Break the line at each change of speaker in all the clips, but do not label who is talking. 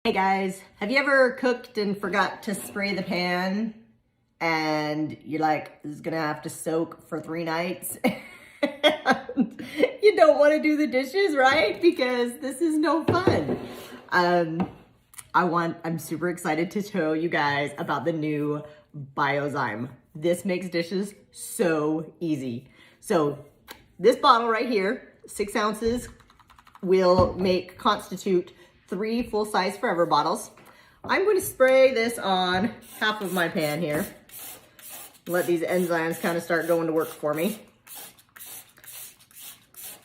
Hey guys, have you ever cooked and forgot to spray the pan and you're like, this is gonna have to soak for 3 nights? And you don't want to do the dishes, right? Because this is no fun. I'm super excited to show you guys about the new Biozyme. This makes dishes so easy. So this bottle right here, 6 ounces, will constitute 3 full-size Forever bottles. I'm going to spray this on half of my pan here. Let these enzymes kind of start going to work for me.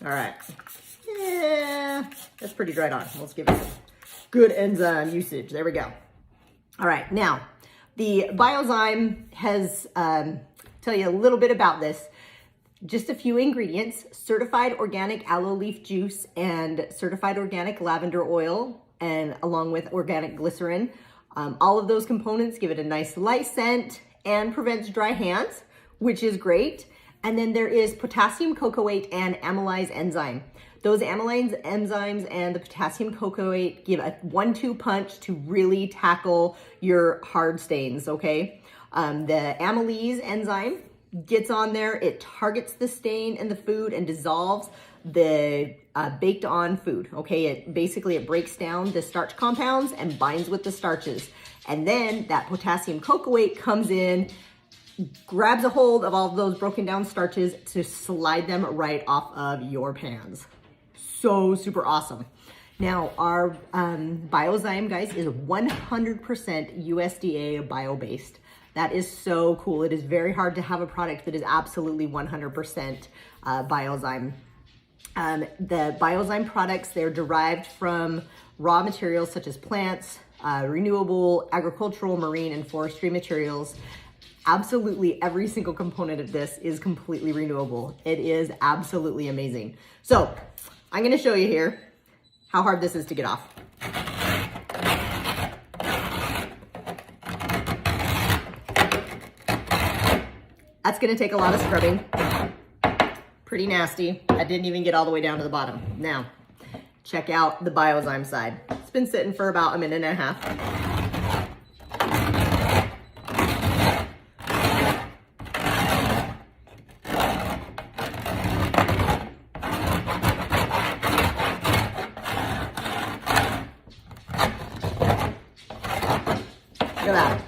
All right. Yeah, that's pretty right on. Let's give it some good enzyme usage. There we go. All right, now the Biozyme has, tell you a little bit about this. Just a few ingredients: certified organic aloe leaf juice and certified organic lavender oil, and along with organic glycerin. All of those components give it a nice light scent and prevents dry hands, which is great. And then there is potassium cocoate and amylase enzyme. Those amylase enzymes and the potassium cocoate give a 1-2 punch to really tackle your hard stains, okay? The amylase enzyme gets on there, it targets the stain in the food and dissolves the baked on food, okay? It breaks down the starch compounds and binds with the starches. And then that potassium cocoate comes in, grabs a hold of all of those broken down starches to slide them right off of your pans. So super awesome. Now our Biozyme, guys, is 100% USDA bio-based. That is so cool. It is very hard to have a product that is absolutely 100% Biozyme. The Biozyme products, they're derived from raw materials such as plants, renewable, agricultural, marine, and forestry materials. Absolutely every single component of this is completely renewable. It is absolutely amazing. So I'm gonna show you here how hard this is to get off. That's gonna take a lot of scrubbing. Pretty nasty. I didn't even get all the way down to the bottom. Now, check out the Biozyme side. It's been sitting for about 1.5 minutes. Look at that.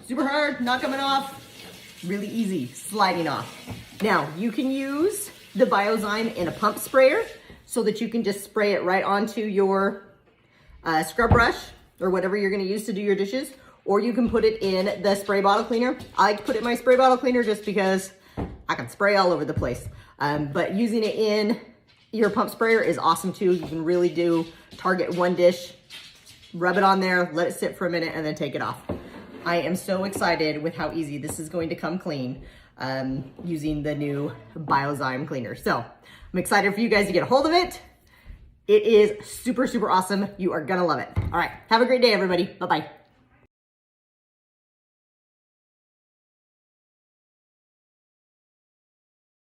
Super hard, not coming off. Really easy, sliding off. Now, you can use the Biozyme in a pump sprayer so that you can just spray it right onto your scrub brush or whatever you're gonna use to do your dishes, or you can put it in the spray bottle cleaner. I like to put it in my spray bottle cleaner just because I can spray all over the place. But using it in your pump sprayer is awesome too. You can really target one dish, rub it on there, let it sit for a minute, and then take it off. I am so excited with how easy this is going to come clean using the new Biozyme cleaner. So I'm excited for you guys to get a hold of it. It is super, super awesome. You are gonna love it. All right, have a great day, everybody. Bye-bye.